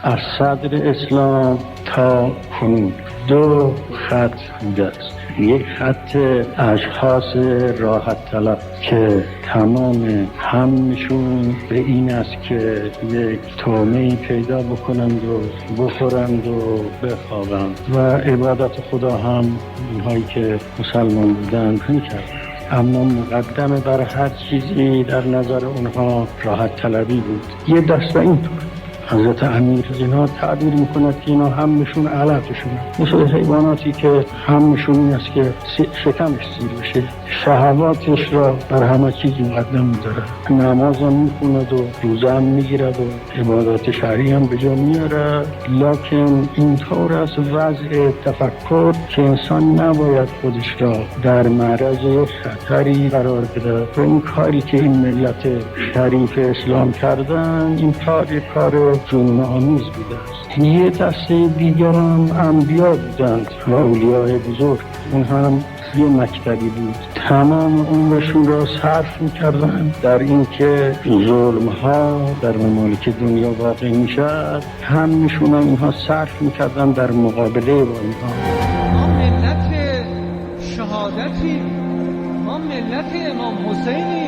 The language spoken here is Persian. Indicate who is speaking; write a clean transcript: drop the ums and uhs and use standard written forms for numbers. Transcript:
Speaker 1: از صدر اسلام تا کنون 2 خط بوده است. یک خط اشخاص راحت طلب که تمام همشون به این است که یک طعمه‌ای پیدا بکنند و بخورند و بخوابند و عبادت خدا هم اینهایی که مسلمان بودند میکرد. اما مقدم بر هر چیزی در نظر اونها راحت طلبی بود. یه دسته اینطور حضرت امیر اینا تعبیر میکند که اینا همشون علفشون مثل حیواناتی که همشون این است که شکمش سیر بشه، شهواتش را بر همه چیز مقدم میداره، نماز هم میکند و روزه هم میگیرد و عبادات شرعی هم به جا میاره. لکن اینطور است وضع تفکر که انسان نباید خودش را در معرض خطری قرار بده و این کاری که این ملت شریف اسلام کردن این کار جنون آمیز بوده است. یه دسته دیگر هم انبیا بودند و اولیاء بزرگ، اون هم یه مکتبی بود. تمام عمرشون را صرف میکردن در این که ظلم ها در ممالک دنیا واقع میشد، همشون هم اینها صرف میکردن در مقابله با اینها.
Speaker 2: ما ملت شهادتی، ما ملت امام حسینی.